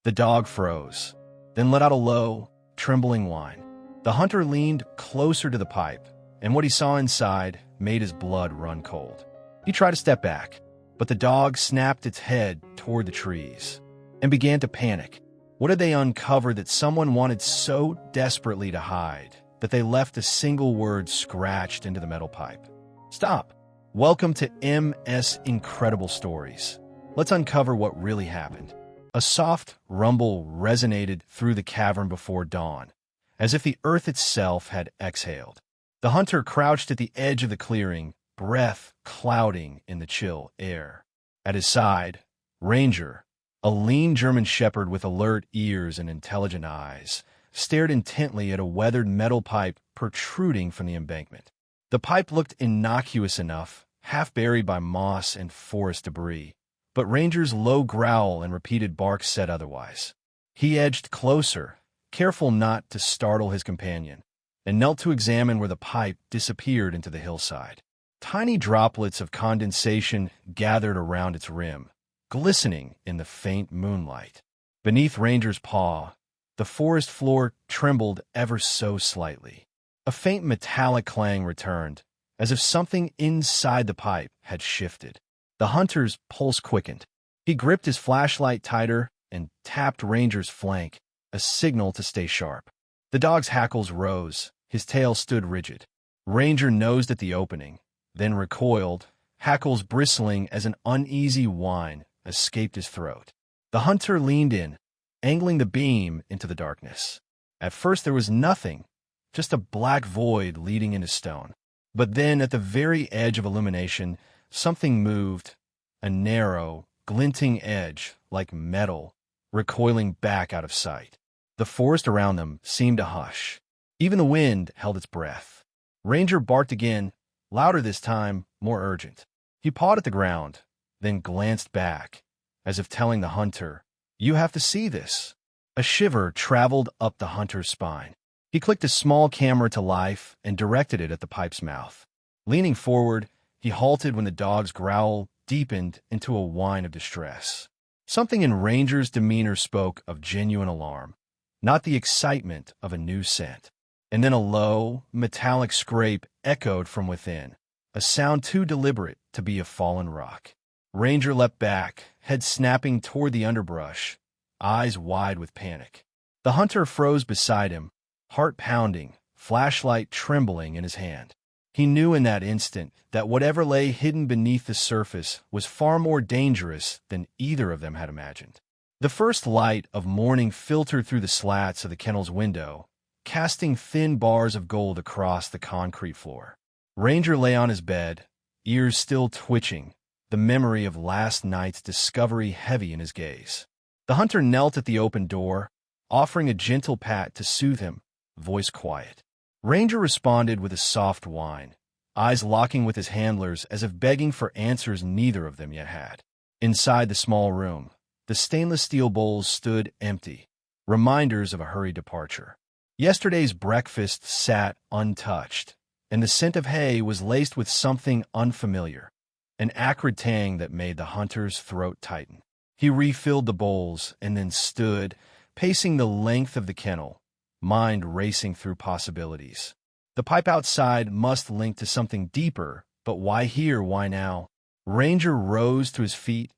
The dog froze, then let out a low, trembling whine. The hunter leaned closer to the pipe, and what he saw inside made his blood run cold. He tried to step back, but the dog snapped its head toward the trees and began to panic. What had they uncovered that someone wanted so desperately to hide that they left a single word scratched into the metal pipe? Stop. Welcome to MS Incredible Stories. Let's uncover what really happened. A soft rumble resonated through the cavern before dawn, as if the earth itself had exhaled. The hunter crouched at the edge of the clearing, breath clouding in the chill air. At his side, Ranger, a lean German shepherd with alert ears and intelligent eyes, stared intently at a weathered metal pipe protruding from the embankment. The pipe looked innocuous enough, half buried by moss and forest debris, but Ranger's low growl and repeated bark said otherwise. He edged closer, careful not to startle his companion, and knelt to examine where the pipe disappeared into the hillside. Tiny droplets of condensation gathered around its rim, glistening in the faint moonlight. Beneath Ranger's paw, the forest floor trembled ever so slightly. A faint metallic clang returned, as if something inside the pipe had shifted. The hunter's pulse quickened. He gripped his flashlight tighter and tapped Ranger's flank, a signal to stay sharp. The dog's hackles rose, his tail stood rigid. Ranger nosed at the opening, then recoiled, hackles bristling as an uneasy whine escaped his throat. The hunter leaned in, angling the beam into the darkness. At first there was nothing, just a black void leading into stone. But then, at the very edge of illumination, something moved, a narrow, glinting edge, like metal, recoiling back out of sight. The forest around them seemed to hush. Even the wind held its breath. Ranger barked again, louder this time, more urgent. He pawed at the ground, then glanced back, as if telling the hunter, "You have to see this." A shiver traveled up the hunter's spine. He clicked a small camera to life and directed it at the pipe's mouth. Leaning forward, he halted when the dog's growl deepened into a whine of distress. Something in Ranger's demeanor spoke of genuine alarm, not the excitement of a new scent. And then a low, metallic scrape echoed from within, a sound too deliberate to be a fallen rock. Ranger leapt back, head snapping toward the underbrush, eyes wide with panic. The hunter froze beside him, heart pounding, flashlight trembling in his hand. He knew in that instant that whatever lay hidden beneath the surface was far more dangerous than either of them had imagined. The first light of morning filtered through the slats of the kennel's window, casting thin bars of gold across the concrete floor. Ranger lay on his bed, ears still twitching, the memory of last night's discovery heavy in his gaze. The hunter knelt at the open door, offering a gentle pat to soothe him, voice quiet. Ranger responded with a soft whine, eyes locking with his handlers as if begging for answers neither of them yet had. Inside the small room, the stainless steel bowls stood empty, reminders of a hurried departure. Yesterday's breakfast sat untouched, and the scent of hay was laced with something unfamiliar, an acrid tang that made the hunter's throat tighten. He refilled the bowls and then stood, pacing the length of the kennel, mind racing through possibilities. The pipe outside must link to something deeper, but why here, why now? Ranger rose to his feet,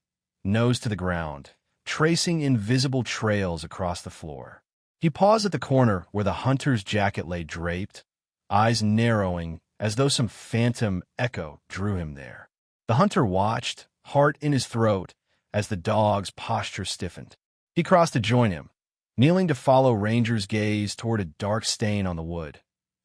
nose to the ground, tracing invisible trails across the floor. He paused at the corner where the hunter's jacket lay draped, eyes narrowing as though some phantom echo drew him there. The hunter watched, heart in his throat, as the dog's posture stiffened. He crossed to join him, kneeling to follow Ranger's gaze toward a dark stain on the wood.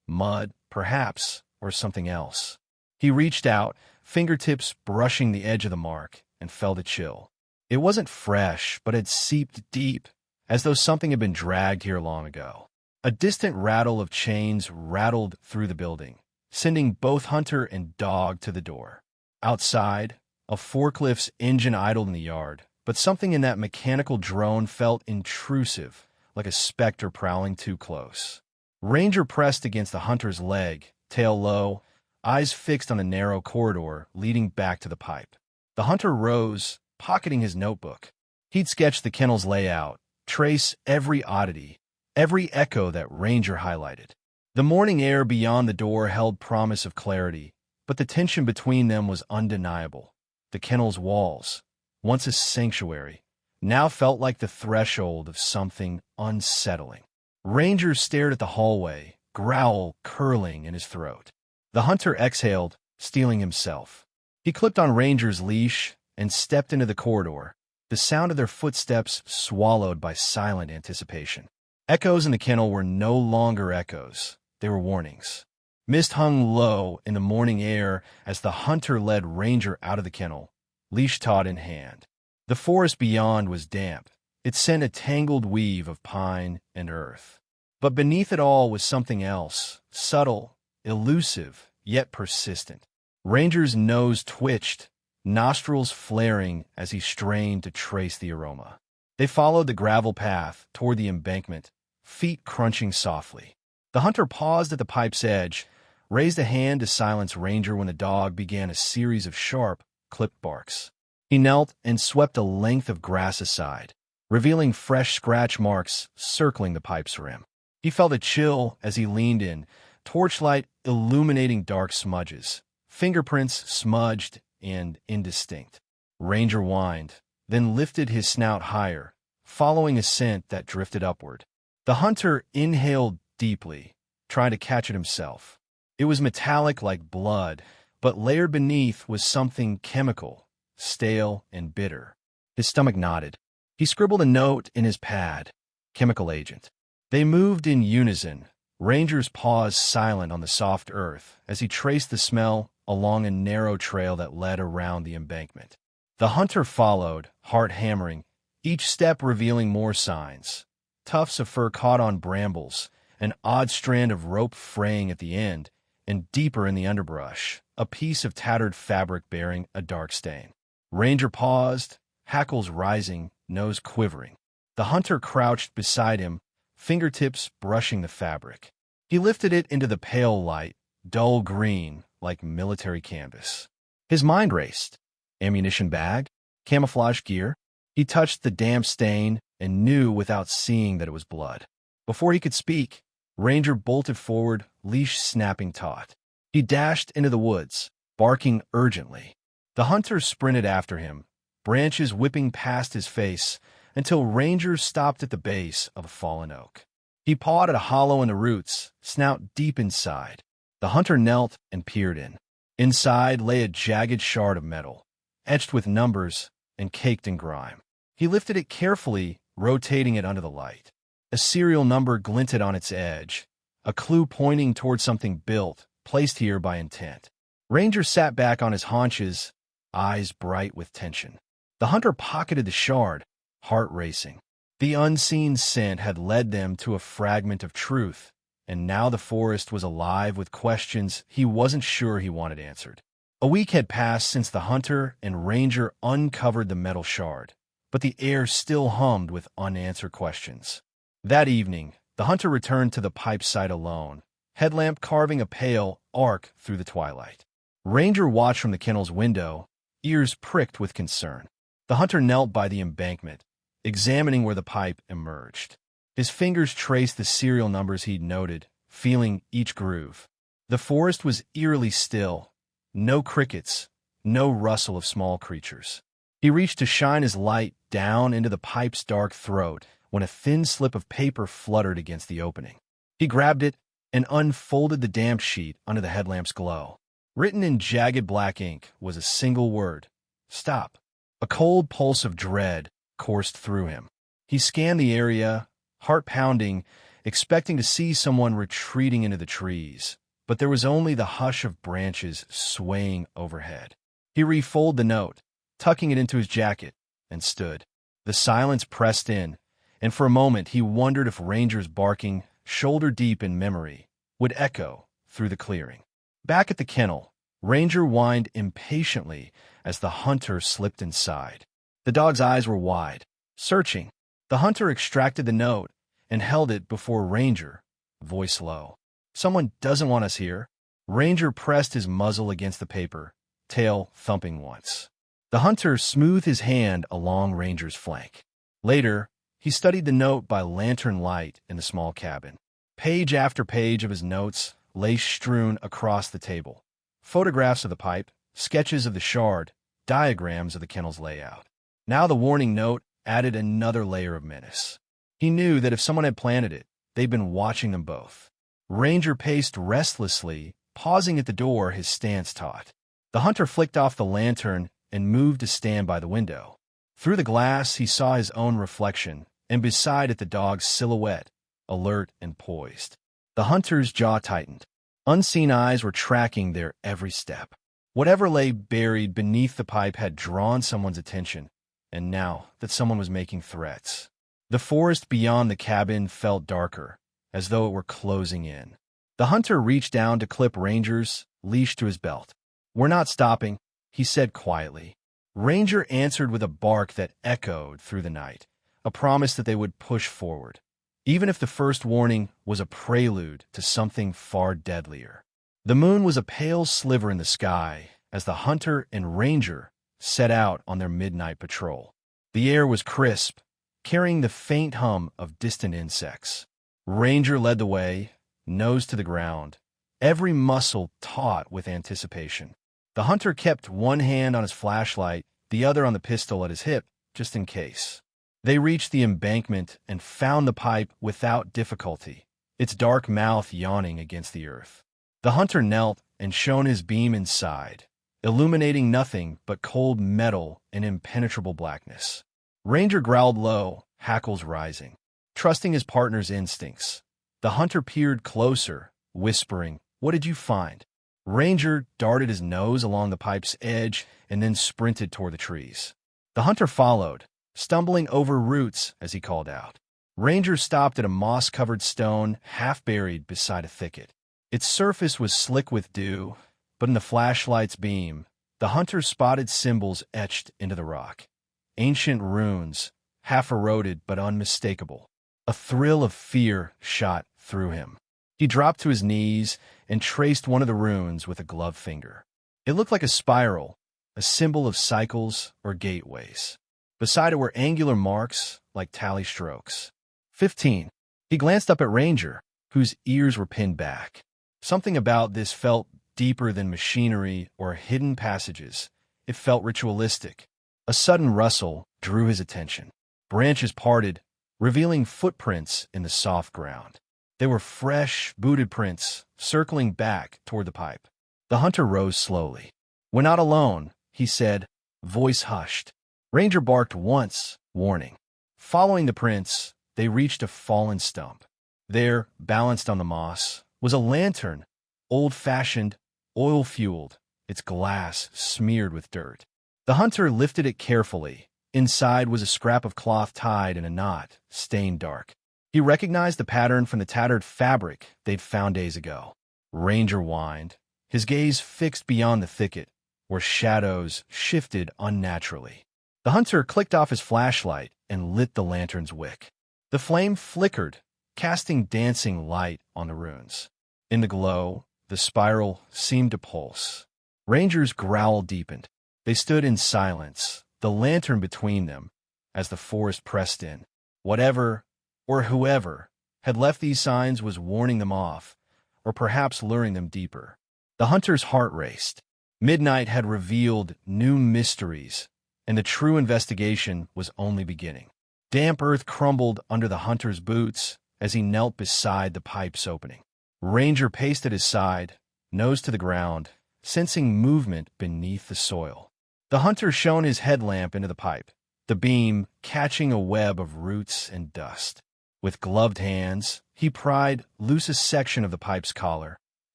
Mud, perhaps, or something else. He reached out, fingertips brushing the edge of the mark, and felt a chill. It wasn't fresh, but had seeped deep, as though something had been dragged here long ago. A distant rattle of chains rattled through the building, sending both hunter and dog to the door. Outside, a forklift's engine idled in the yard, but something in that mechanical drone felt intrusive, like a specter prowling too close. Ranger pressed against the hunter's leg, tail low, eyes fixed on a narrow corridor leading back to the pipe. The hunter rose, pocketing his notebook. He'd sketched the kennel's layout, trace every oddity, every echo that Ranger highlighted. The morning air beyond the door held promise of clarity, but the tension between them was undeniable. The kennel's walls, once a sanctuary, now felt like the threshold of something unsettling. Ranger stared at the hallway, growl curling in his throat. The hunter exhaled, steeling himself. He clipped on Ranger's leash and stepped into the corridor, the sound of their footsteps swallowed by silent anticipation. Echoes in the kennel were no longer echoes. They were warnings. Mist hung low in the morning air as the hunter led Ranger out of the kennel, leash taut in hand. The forest beyond was damp. It sent a tangled weave of pine and earth. But beneath it all was something else, subtle, elusive, yet persistent. Ranger's nose twitched, nostrils flaring as he strained to trace the aroma. They followed the gravel path toward the embankment, feet crunching softly. The hunter paused at the pipe's edge, raised a hand to silence Ranger when the dog began a series of sharp, clipped barks. He knelt and swept a length of grass aside, revealing fresh scratch marks circling the pipe's rim. He felt a chill as he leaned in, torchlight illuminating dark smudges, fingerprints smudged and indistinct. Ranger whined, then lifted his snout higher, following a scent that drifted upward. The hunter inhaled deeply, trying to catch it himself. It was metallic like blood, but layered beneath was something chemical, stale and bitter. His stomach knotted. He scribbled a note in his pad. Chemical agent. They moved in unison, Ranger's paws silent on the soft earth as he traced the smell along a narrow trail that led around the embankment. The hunter followed, heart hammering, each step revealing more signs. Tufts of fur caught on brambles, an odd strand of rope fraying at the end, and deeper in the underbrush, a piece of tattered fabric bearing a dark stain. Ranger paused, hackles rising, nose quivering. The hunter crouched beside him, fingertips brushing the fabric. He lifted it into the pale light, dull green, like military canvas. His mind raced. Ammunition bag? Camouflage gear? He touched the damp stain and knew without seeing that it was blood. Before he could speak, Ranger bolted forward, leash snapping taut. He dashed into the woods, barking urgently. The hunter sprinted after him, branches whipping past his face, until Ranger stopped at the base of a fallen oak. He pawed at a hollow in the roots, snout deep inside. The hunter knelt and peered in. Inside lay a jagged shard of metal, etched with numbers and caked in grime. He lifted it carefully, rotating it under the light. A serial number glinted on its edge, a clue pointing toward something built, placed here by intent. Ranger sat back on his haunches, eyes bright with tension. The hunter pocketed the shard, heart racing. The unseen scent had led them to a fragment of truth, and now the forest was alive with questions he wasn't sure he wanted answered. A week had passed since the hunter and Ranger uncovered the metal shard, but the air still hummed with unanswered questions. That evening, the hunter returned to the pipe site alone, headlamp carving a pale arc through the twilight. Ranger watched from the kennel's window, ears pricked with concern. The hunter knelt by the embankment, examining where the pipe emerged. His fingers traced the serial numbers he'd noted, feeling each groove. The forest was eerily still. No crickets, no rustle of small creatures. He reached to shine his light down into the pipe's dark throat when a thin slip of paper fluttered against the opening. He grabbed it and unfolded the damp sheet under the headlamp's glow. Written in jagged black ink was a single word: stop. A cold pulse of dread coursed through him. He scanned the area, heart pounding, expecting to see someone retreating into the trees, but there was only the hush of branches swaying overhead. He refolded the note, tucking it into his jacket, and stood. The silence pressed in, and for a moment he wondered if Ranger's barking, shoulder-deep in memory, would echo through the clearing. Back at the kennel, Ranger whined impatiently as the hunter slipped inside. The dog's eyes were wide, searching. The hunter extracted the note and held it before Ranger, voice low. "Someone doesn't want us here." Ranger pressed his muzzle against the paper, tail thumping once. The hunter smoothed his hand along Ranger's flank. Later, He studied the note by lantern light in the small cabin. Page after page of his notes lay strewn across the table. Photographs of the pipe, sketches of the shard, diagrams of the kennel's layout. Now the warning note added another layer of menace. He knew that if someone had planted it, they'd been watching them both. Ranger paced restlessly, pausing at the door, his stance taut. The hunter flicked off the lantern and moved to stand by the window. Through the glass, he saw his own reflection, and beside it the dog's silhouette, alert and poised. The hunter's jaw tightened. Unseen eyes were tracking their every step. Whatever lay buried beneath the pipe had drawn someone's attention, and now that someone was making threats. The forest beyond the cabin felt darker, as though it were closing in. The hunter reached down to clip Ranger's leash to his belt. "We're not stopping," he said quietly. Ranger answered with a bark that echoed through the night, a promise that they would push forward, even if the first warning was a prelude to something far deadlier. The moon was a pale sliver in the sky as the hunter and Ranger set out on their midnight patrol. The air was crisp, carrying the faint hum of distant insects. Ranger led the way, nose to the ground, every muscle taut with anticipation. The hunter kept one hand on his flashlight, the other on the pistol at his hip, just in case. They reached the embankment and found the pipe without difficulty, its dark mouth yawning against the earth. The hunter knelt and shone his beam inside, illuminating nothing but cold metal and impenetrable blackness. Ranger growled low, hackles rising. Trusting his partner's instincts, the hunter peered closer, whispering, "What did you find?" Ranger darted his nose along the pipe's edge and then sprinted toward the trees. The hunter followed, stumbling over roots as he called out. Ranger stopped at a moss-covered stone half buried beside a thicket. Its surface was slick with dew, but in the flashlight's beam, the hunter spotted symbols etched into the rock. Ancient runes, half eroded but unmistakable. A thrill of fear shot through him. He dropped to his knees and traced one of the runes with a gloved finger. It looked like a spiral, a symbol of cycles or gateways. Beside it were angular marks like tally strokes. 15. He glanced up at Ranger, whose ears were pinned back. Something about this felt deeper than machinery or hidden passages. It felt ritualistic. A sudden rustle drew his attention. Branches parted, revealing footprints in the soft ground. They were fresh, booted prints, circling back toward the pipe. The hunter rose slowly. "We're not alone," he said, voice hushed. Ranger barked once, warning. Following the prints, they reached a fallen stump. There, balanced on the moss, was a lantern, old-fashioned, oil-fueled, its glass smeared with dirt. The hunter lifted it carefully. Inside was a scrap of cloth tied in a knot, stained dark. He recognized the pattern from the tattered fabric they'd found days ago. Ranger whined, his gaze fixed beyond the thicket, where shadows shifted unnaturally. The hunter clicked off his flashlight and lit the lantern's wick. The flame flickered, casting dancing light on the runes. In the glow, the spiral seemed to pulse. Ranger's growl deepened. They stood in silence, the lantern between them, as the forest pressed in. Whatever, or whoever, had left these signs was warning them off, or perhaps luring them deeper. The hunter's heart raced. Midnight had revealed new mysteries, and the true investigation was only beginning. Damp earth crumbled under the hunter's boots as he knelt beside the pipe's opening. Ranger paced at his side, nose to the ground, sensing movement beneath the soil. The hunter shone his headlamp into the pipe, the beam catching a web of roots and dust. With gloved hands, he pried loose a section of the pipe's collar,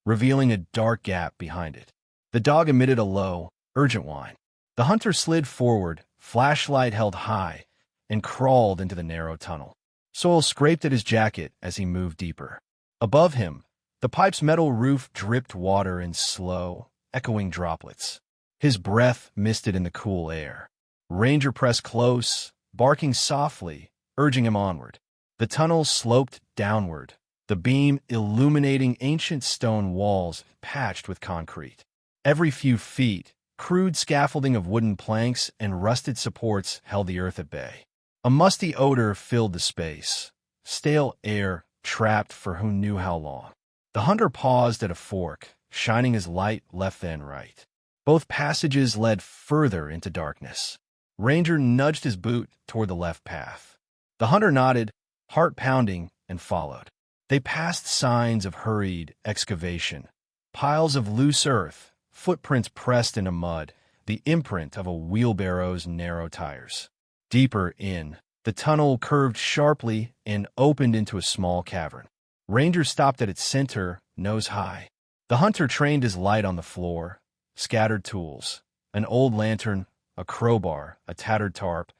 revealing a dark gap behind it. The dog emitted a low, urgent whine. The hunter slid forward, flashlight held high, and crawled into the narrow tunnel. Soil scraped at his jacket as he moved deeper. Above him, the pipe's metal roof dripped water in slow, echoing droplets. His breath misted in the cool air. Ranger pressed close, barking softly, urging him onward. The tunnel sloped downward, the beam illuminating ancient stone walls patched with concrete. Every few feet, crude scaffolding of wooden planks and rusted supports held the earth at bay. A musty odor filled the space, stale air trapped for who knew how long. The hunter paused at a fork, shining his light left and right. Both passages led further into darkness. Ranger nudged his boot toward the left path. The hunter nodded, heart pounding, and followed. They passed signs of hurried excavation, piles of loose earth, footprints pressed into mud, the imprint of a wheelbarrow's narrow tires. Deeper in, the tunnel curved sharply and opened into a small cavern. Ranger stopped at its center, nose high. The hunter trained his light on the floor, scattered tools, an old lantern, a crowbar, a tattered tarp,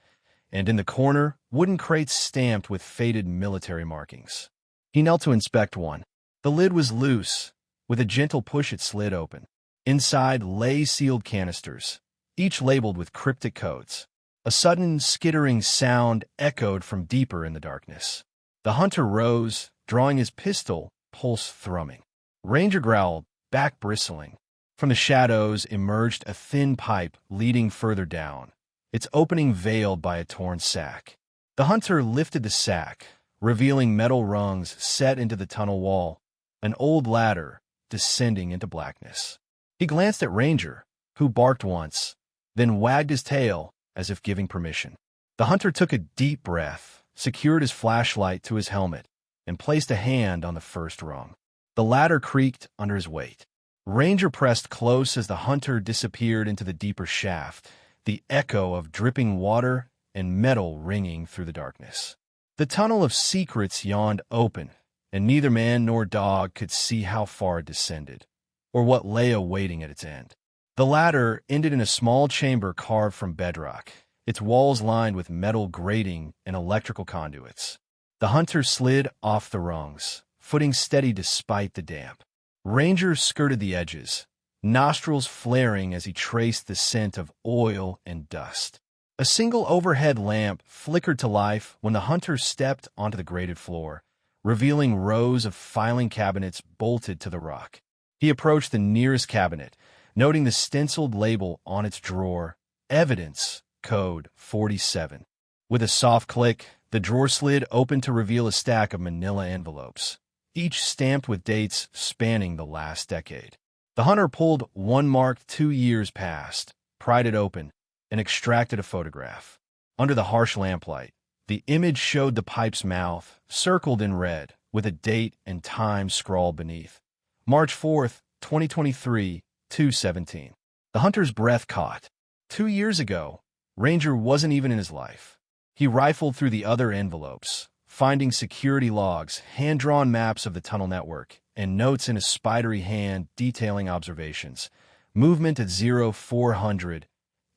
and in the corner, wooden crates stamped with faded military markings. He knelt to inspect one. The lid was loose. With a gentle push, it slid open. Inside lay sealed canisters, each labeled with cryptic codes. A sudden skittering sound echoed from deeper in the darkness. The hunter rose, drawing his pistol, pulse thrumming. Ranger growled, back bristling. From the shadows emerged a thin pipe leading further down, its opening veiled by a torn sack. The hunter lifted the sack, revealing metal rungs set into the tunnel wall, an old ladder descending into blackness. He glanced at Ranger, who barked once, then wagged his tail as if giving permission. The hunter took a deep breath, secured his flashlight to his helmet, and placed a hand on the first rung. The ladder creaked under his weight. Ranger pressed close as the hunter disappeared into the deeper shaft, the echo of dripping water and metal ringing through the darkness. The tunnel of secrets yawned open, and neither man nor dog could see how far it descended, or what lay awaiting at its end. The ladder ended in a small chamber carved from bedrock, its walls lined with metal grating and electrical conduits. The hunter slid off the rungs, footing steady despite the damp. Ranger skirted the edges, nostrils flaring as he traced the scent of oil and dust. A single overhead lamp flickered to life when the hunter stepped onto the grated floor, revealing rows of filing cabinets bolted to the rock. He approached the nearest cabinet, noting the stenciled label on its drawer, Evidence Code 47. With a soft click, the drawer slid open to reveal a stack of manila envelopes, each stamped with dates spanning the last decade. The hunter pulled one marked 2 years past, pried it open, and extracted a photograph. Under the harsh lamplight, the image showed the pipe's mouth, circled in red, with a date and time scrawled beneath. March 4th, 2023, 2:17. The hunter's breath caught. 2 years ago, Ranger wasn't even in his life. He rifled through the other envelopes, finding security logs, hand-drawn maps of the tunnel network, and notes in a spidery hand detailing observations. Movement at 0400,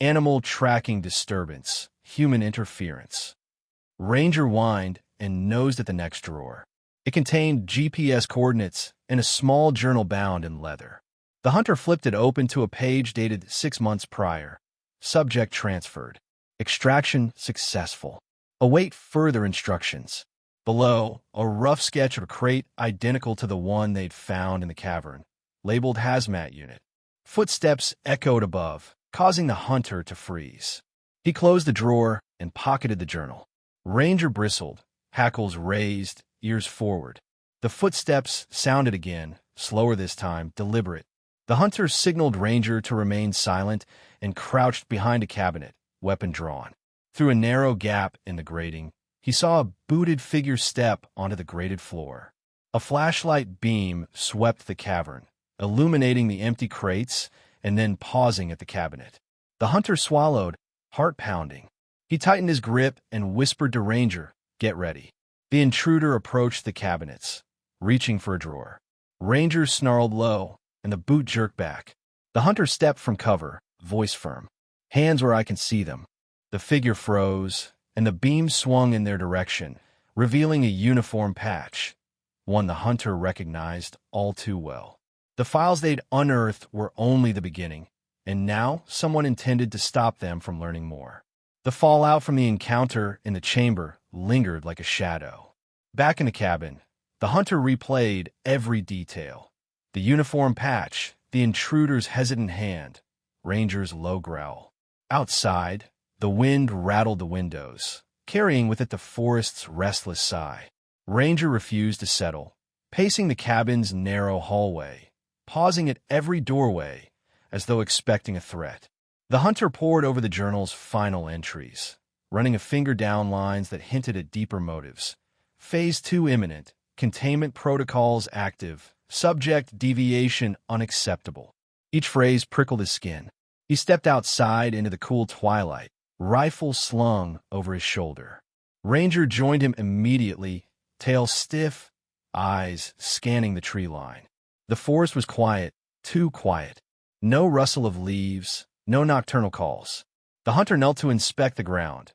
animal tracking disturbance, human interference. Ranger whined and nosed at the next drawer. It contained GPS coordinates and a small journal bound in leather. The hunter flipped it open to a page dated 6 months prior. Subject transferred. Extraction successful. Await further instructions. Below, a rough sketch of a crate identical to the one they'd found in the cavern, labeled Hazmat Unit. Footsteps echoed above, causing the hunter to freeze. He closed the drawer and pocketed the journal. Ranger bristled, hackles raised, ears forward. The footsteps sounded again, slower this time, deliberate. The hunter signaled Ranger to remain silent and crouched behind a cabinet, weapon drawn. Through a narrow gap in the grating, he saw a booted figure step onto the grated floor. A flashlight beam swept the cavern, illuminating the empty crates and then pausing at the cabinet. The hunter swallowed, heart pounding. He tightened his grip and whispered to Ranger, "Get ready." The intruder approached the cabinets, reaching for a drawer. Ranger snarled low, and the boot jerked back. The hunter stepped from cover, voice firm. "Hands where I can see them." The figure froze, and the beam swung in their direction, revealing a uniform patch, one the hunter recognized all too well. The files they'd unearthed were only the beginning, and now someone intended to stop them from learning more. The fallout from the encounter in the chamber lingered like a shadow. Back in the cabin, the hunter replayed every detail. The uniform patch, the intruder's hesitant hand, Ranger's low growl. Outside, the wind rattled the windows, carrying with it the forest's restless sigh. Ranger refused to settle, pacing the cabin's narrow hallway, pausing at every doorway as though expecting a threat. The hunter pored over the journal's final entries, running a finger down lines that hinted at deeper motives. Phase 2 imminent, containment protocols active, subject deviation unacceptable. Each phrase prickled his skin. He stepped outside into the cool twilight, rifle slung over his shoulder. Ranger joined him immediately, tail stiff, eyes scanning the tree line. The forest was quiet, too quiet. No rustle of leaves, no nocturnal calls. The hunter knelt to inspect the ground.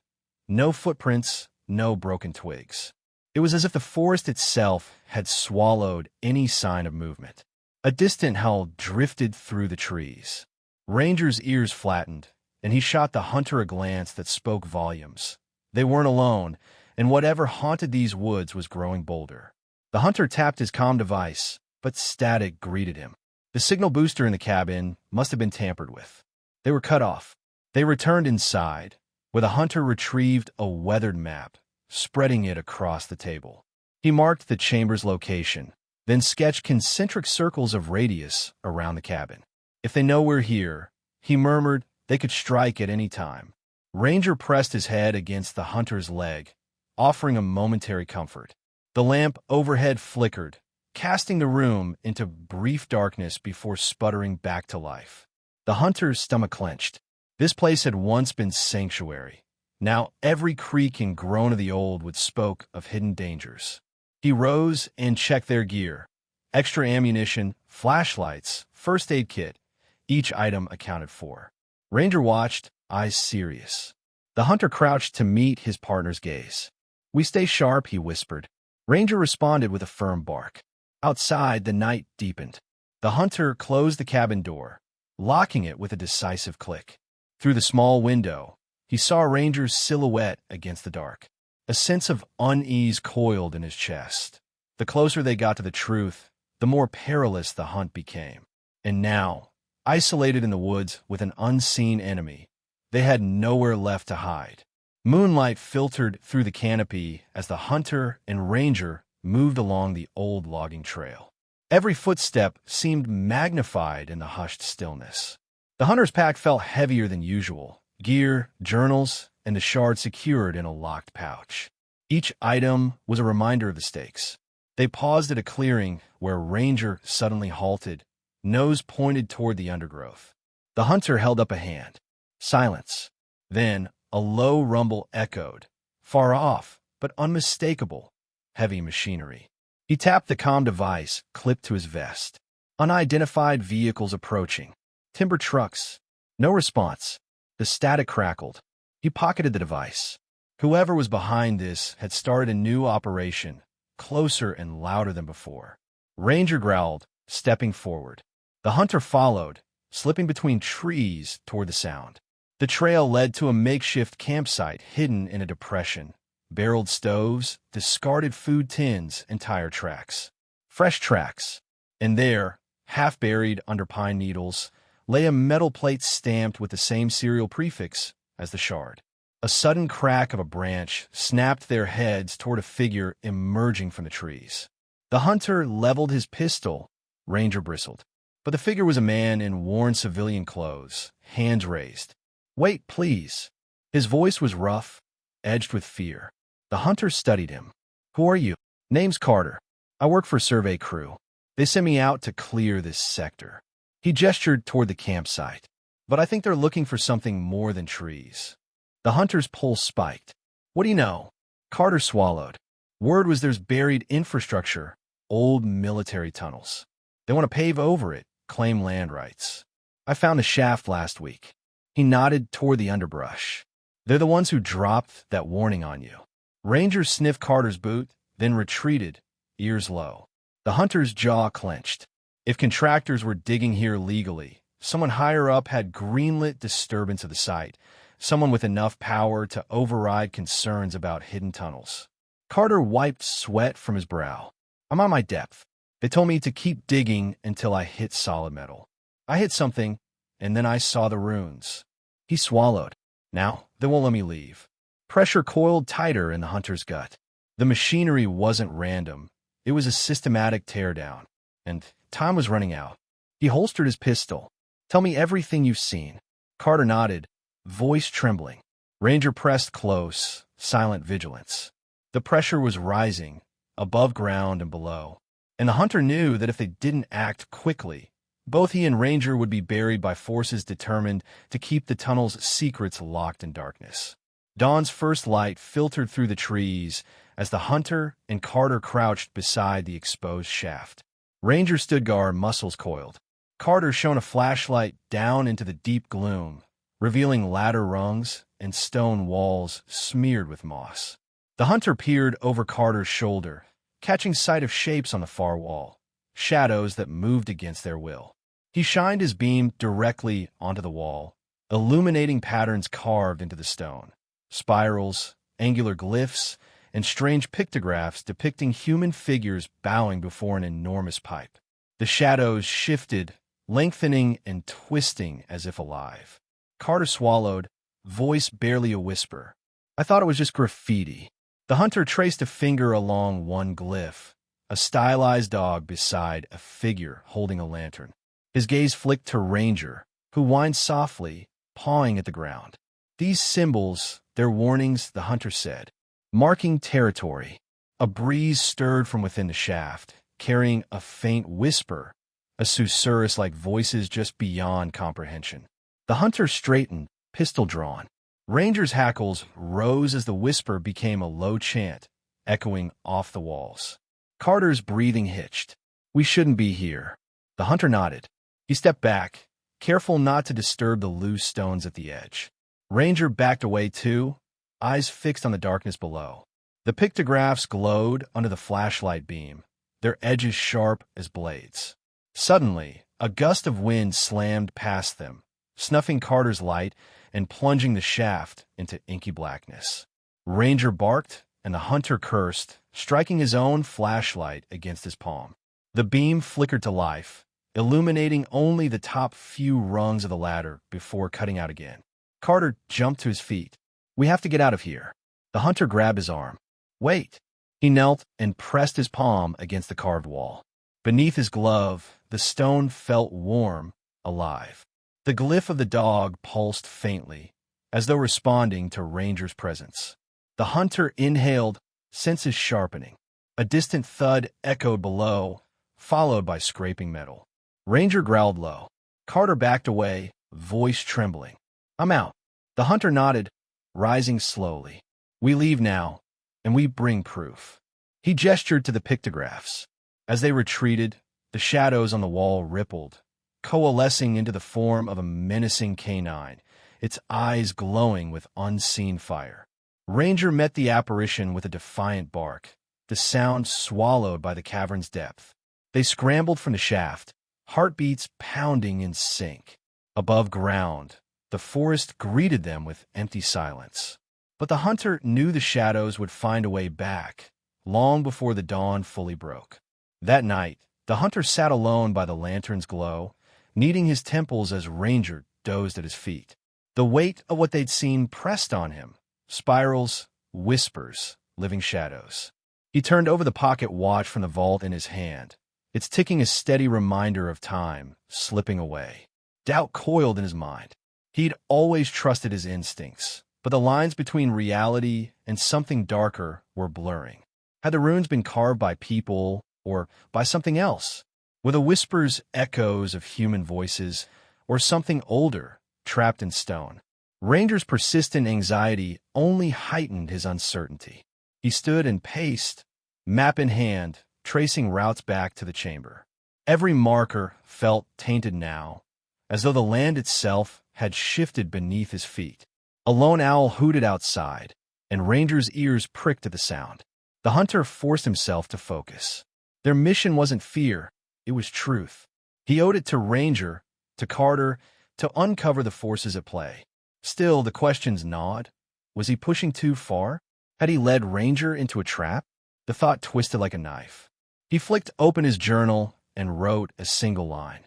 No footprints, no broken twigs. It was as if the forest itself had swallowed any sign of movement. A distant howl drifted through the trees. Ranger's ears flattened, and he shot the hunter a glance that spoke volumes. They weren't alone, and whatever haunted these woods was growing bolder. The hunter tapped his comm device, but static greeted him. The signal booster in the cabin must have been tampered with. They were cut off. They returned inside, where the hunter retrieved a weathered map, spreading it across the table. He marked the chamber's location, then sketched concentric circles of radius around the cabin. If they know we're here, he murmured, they could strike at any time. Ranger pressed his head against the hunter's leg, offering a momentary comfort. The lamp overhead flickered, casting the room into brief darkness before sputtering back to life. The hunter's stomach clenched. This place had once been sanctuary. Now every creak and groan of the old wood spoke of hidden dangers. He rose and checked their gear. Extra ammunition, flashlights, first aid kit, each item accounted for. Ranger watched, eyes serious. The hunter crouched to meet his partner's gaze. "We stay sharp," he whispered. Ranger responded with a firm bark. Outside, the night deepened. The hunter closed the cabin door, locking it with a decisive click. Through the small window, he saw Ranger's silhouette against the dark. A sense of unease coiled in his chest. The closer they got to the truth, the more perilous the hunt became. And now, isolated in the woods with an unseen enemy, they had nowhere left to hide. Moonlight filtered through the canopy as the hunter and Ranger moved along the old logging trail. Every footstep seemed magnified in the hushed stillness. The hunter's pack felt heavier than usual, gear, journals, and the shard secured in a locked pouch. Each item was a reminder of the stakes. They paused at a clearing where Ranger suddenly halted, nose pointed toward the undergrowth. The hunter held up a hand. Silence. Then a low rumble echoed, far off, but unmistakable. Heavy machinery. He tapped the comm device, clipped to his vest. Unidentified vehicles approaching. Timber trucks. No response. The static crackled. He pocketed the device. Whoever was behind this had started a new operation, closer and louder than before. Ranger growled, stepping forward. The hunter followed, slipping between trees toward the sound. The trail led to a makeshift campsite hidden in a depression. Barreled stoves, discarded food tins, and tire tracks. Fresh tracks. And there, half buried under pine needles, lay a metal plate stamped with the same serial prefix as the shard. A sudden crack of a branch snapped their heads toward a figure emerging from the trees. The hunter leveled his pistol. Ranger bristled. But the figure was a man in worn civilian clothes, hands raised. "Wait, please." His voice was rough, edged with fear. The hunter studied him. "Who are you?" "Name's Carter. I work for survey crew. They sent me out to clear this sector." He gestured toward the campsite. "But I think they're looking for something more than trees." The hunter's pulse spiked. "What do you know?" Carter swallowed. "Word was there's buried infrastructure, old military tunnels. They want to pave over it, claim land rights. I found a shaft last week." He nodded toward the underbrush. "They're the ones who dropped that warning on you." Ranger sniffed Carter's boot, then retreated, ears low. The hunter's jaw clenched. If contractors were digging here legally, someone higher up had greenlit disturbance of the site, someone with enough power to override concerns about hidden tunnels. Carter wiped sweat from his brow. "I'm on my depth. They told me to keep digging until I hit solid metal. I hit something, and then I saw the runes." He swallowed. "Now, they won't let me leave. Pressure coiled tighter in the hunter's gut. The machinery wasn't random. It was a systematic teardown. And time was running out. He holstered his pistol. "Tell me everything you've seen." Carter nodded, voice trembling. Ranger pressed close, silent vigilance. The pressure was rising, above ground and below. And the hunter knew that if they didn't act quickly, both he and Ranger would be buried by forces determined to keep the tunnel's secrets locked in darkness. Dawn's first light filtered through the trees as the hunter and Carter crouched beside the exposed shaft. Ranger stood guard, muscles coiled. Carter shone a flashlight down into the deep gloom, revealing ladder rungs and stone walls smeared with moss. The hunter peered over Carter's shoulder, catching sight of shapes on the far wall, shadows that moved against their will. He shined his beam directly onto the wall, illuminating patterns carved into the stone. Spirals, angular glyphs, and strange pictographs depicting human figures bowing before an enormous pipe. The shadows shifted, lengthening and twisting as if alive. Carter swallowed, voice barely a whisper. "I thought it was just graffiti." The hunter traced a finger along one glyph, a stylized dog beside a figure holding a lantern. His gaze flicked to Ranger, who whined softly, pawing at the ground. "These symbols, they're warnings," the hunter said, "marking territory." A breeze stirred from within the shaft, carrying a faint whisper, a susurrus like voices just beyond comprehension. The hunter straightened, pistol drawn. Ranger's hackles rose as the whisper became a low chant, echoing off the walls. Carter's breathing hitched. "We shouldn't be here." The hunter nodded. He stepped back, careful not to disturb the loose stones at the edge. Ranger backed away too, eyes fixed on the darkness below. The pictographs glowed under the flashlight beam, their edges sharp as blades. Suddenly, a gust of wind slammed past them, snuffing Carter's light and plunging the shaft into inky blackness. Ranger barked, and the hunter cursed, striking his own flashlight against his palm. The beam flickered to life, illuminating only the top few rungs of the ladder before cutting out again. Carter jumped to his feet. "We have to get out of here." The hunter grabbed his arm. "Wait." He knelt and pressed his palm against the carved wall. Beneath his glove, the stone felt warm, alive. The glyph of the dog pulsed faintly, as though responding to Ranger's presence. The hunter inhaled, senses sharpening. A distant thud echoed below, followed by scraping metal. Ranger growled low. Carter backed away, voice trembling. "I'm out." The hunter nodded, rising slowly. "We leave now, and we bring proof." He gestured to the pictographs. As they retreated, the shadows on the wall rippled, coalescing into the form of a menacing canine, its eyes glowing with unseen fire. Ranger met the apparition with a defiant bark, the sound swallowed by the cavern's depth. They scrambled from the shaft, heartbeats pounding in sync. Above ground, the forest greeted them with empty silence. But the hunter knew the shadows would find a way back, long before the dawn fully broke. That night, the hunter sat alone by the lantern's glow, kneading his temples as Ranger dozed at his feet. The weight of what they'd seen pressed on him, spirals, whispers, living shadows. He turned over the pocket watch from the vault in his hand, its ticking a steady reminder of time slipping away. Doubt coiled in his mind. He'd always trusted his instincts, but the lines between reality and something darker were blurring. Had the runes been carved by people or by something else? Were the whispers echoes of human voices, or something older, trapped in stone? Ranger's persistent anxiety only heightened his uncertainty. He stood and paced, map in hand, tracing routes back to the chamber. Every marker felt tainted now, as though the land itself had shifted beneath his feet. A lone owl hooted outside, and Ranger's ears pricked at the sound. The hunter forced himself to focus. Their mission wasn't fear. It was truth. He owed it to Ranger, to Carter, to uncover the forces at play. Still, the questions gnawed. Was he pushing too far? Had he led Ranger into a trap? The thought twisted like a knife. He flicked open his journal and wrote a single line.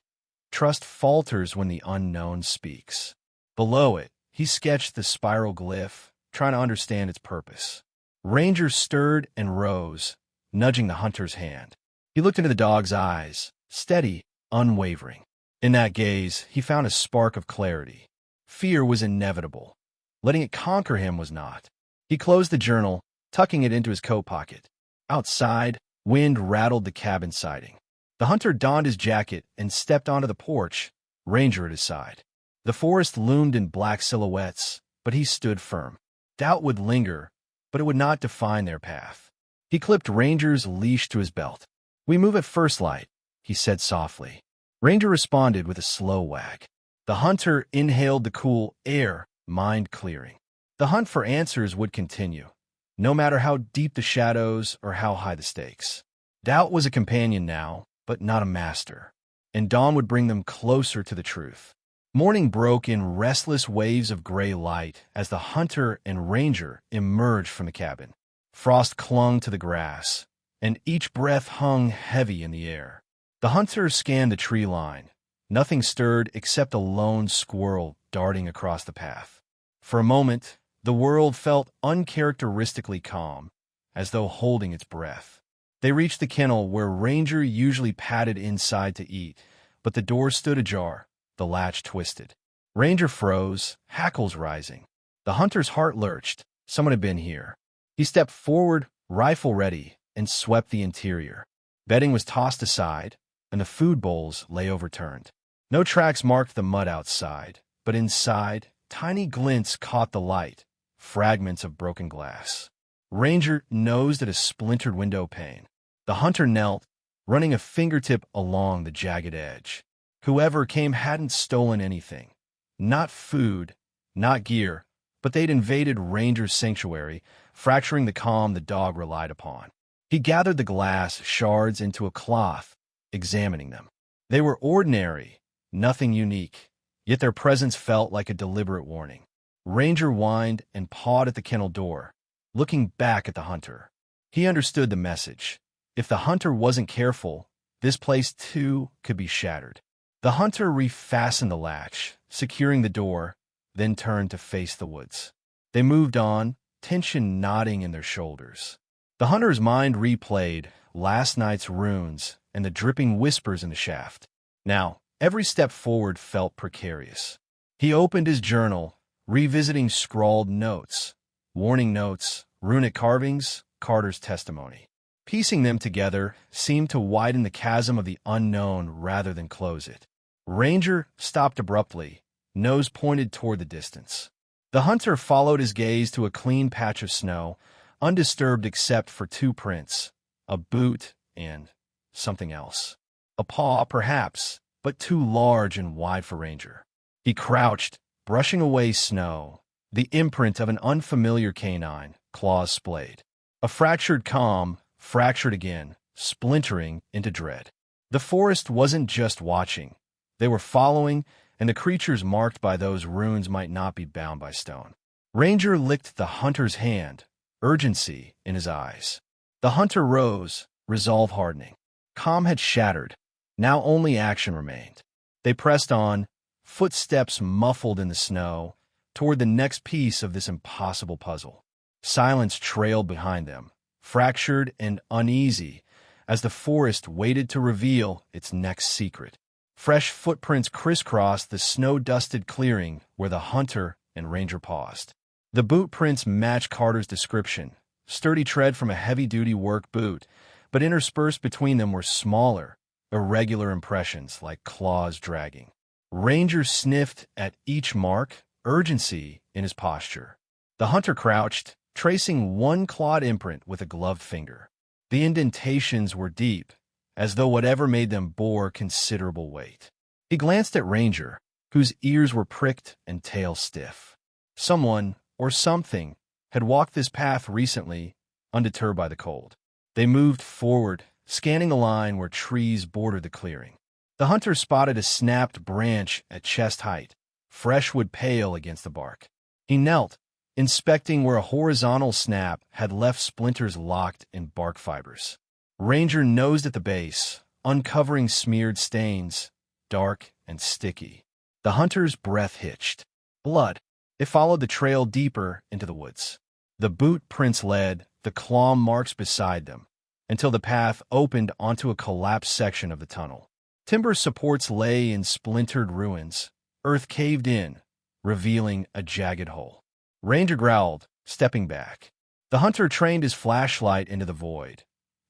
"Trust falters when the unknown speaks." Below it, he sketched the spiral glyph, trying to understand its purpose. Ranger stirred and rose, nudging the hunter's hand. He looked into the dog's eyes, steady, unwavering. In that gaze, he found a spark of clarity. Fear was inevitable. Letting it conquer him was not. He closed the journal, tucking it into his coat pocket. Outside, wind rattled the cabin siding. The hunter donned his jacket and stepped onto the porch, Ranger at his side. The forest loomed in black silhouettes, but he stood firm. Doubt would linger, but it would not define their path. He clipped Ranger's leash to his belt. "We move at first light," he said softly. Ranger responded with a slow wag. The hunter inhaled the cool air, mind clearing. The hunt for answers would continue, no matter how deep the shadows or how high the stakes. Doubt was a companion now, but not a master, and dawn would bring them closer to the truth. Morning broke in restless waves of gray light as the hunter and Ranger emerged from the cabin. Frost clung to the grass, and each breath hung heavy in the air. The hunter scanned the tree line. Nothing stirred except a lone squirrel darting across the path. For a moment, the world felt uncharacteristically calm, as though holding its breath. They reached the kennel where Ranger usually padded inside to eat, but the door stood ajar, the latch twisted. Ranger froze, hackles rising. The hunter's heart lurched. Someone had been here. He stepped forward, rifle ready, and swept the interior. Bedding was tossed aside, and the food bowls lay overturned. No tracks marked the mud outside, but inside, tiny glints caught the light, fragments of broken glass. Ranger nosed at a splintered window pane. The hunter knelt, running a fingertip along the jagged edge. Whoever came hadn't stolen anything. Not food, not gear, but they'd invaded Ranger's sanctuary, fracturing the calm the dog relied upon. He gathered the glass shards into a cloth, examining them. They were ordinary, nothing unique, yet their presence felt like a deliberate warning. Ranger whined and pawed at the kennel door, looking back at the hunter. He understood the message. If the hunter wasn't careful, this place too could be shattered. The hunter refastened the latch, securing the door, then turned to face the woods. They moved on, tension knotting in their shoulders. The hunter's mind replayed last night's runes and the dripping whispers in the shaft. Now, every step forward felt precarious. He opened his journal, revisiting scrawled notes, warning notes, runic carvings, Carter's testimony. Piecing them together seemed to widen the chasm of the unknown rather than close it. Ranger stopped abruptly, nose pointed toward the distance. The hunter followed his gaze to a clean patch of snow, undisturbed except for two prints, a boot and something else. A paw, perhaps, but too large and wide for Ranger. He crouched, brushing away snow, the imprint of an unfamiliar canine, claws splayed. A fractured calm, fractured again, splintering into dread. The forest wasn't just watching. They were following, and the creatures marked by those runes might not be bound by stone. Ranger licked the hunter's hand, urgency in his eyes. The hunter rose, resolve hardening. Calm had shattered. Now only action remained. They pressed on, footsteps muffled in the snow, toward the next piece of this impossible puzzle. Silence trailed behind them, fractured and uneasy, as the forest waited to reveal its next secret. Fresh footprints crisscrossed the snow-dusted clearing where the hunter and Ranger paused. The boot prints matched Carter's description, sturdy tread from a heavy-duty work boot, but interspersed between them were smaller, irregular impressions like claws dragging. Ranger sniffed at each mark, urgency in his posture. The hunter crouched, tracing one clawed imprint with a gloved finger. The indentations were deep, as though whatever made them bore considerable weight. He glanced at Ranger, whose ears were pricked and tail stiff. Someone, or something, had walked this path recently, undeterred by the cold. They moved forward, scanning the line where trees bordered the clearing. The hunter spotted a snapped branch at chest height, fresh wood pale against the bark. He knelt, inspecting where a horizontal snap had left splinters locked in bark fibers. Ranger nosed at the base, uncovering smeared stains, dark and sticky. The hunter's breath hitched. Blood. It followed the trail deeper into the woods. The boot prints led, the claw marks beside them, until the path opened onto a collapsed section of the tunnel. Timber supports lay in splintered ruins. Earth caved in, revealing a jagged hole. Ranger growled, stepping back. The hunter trained his flashlight into the void.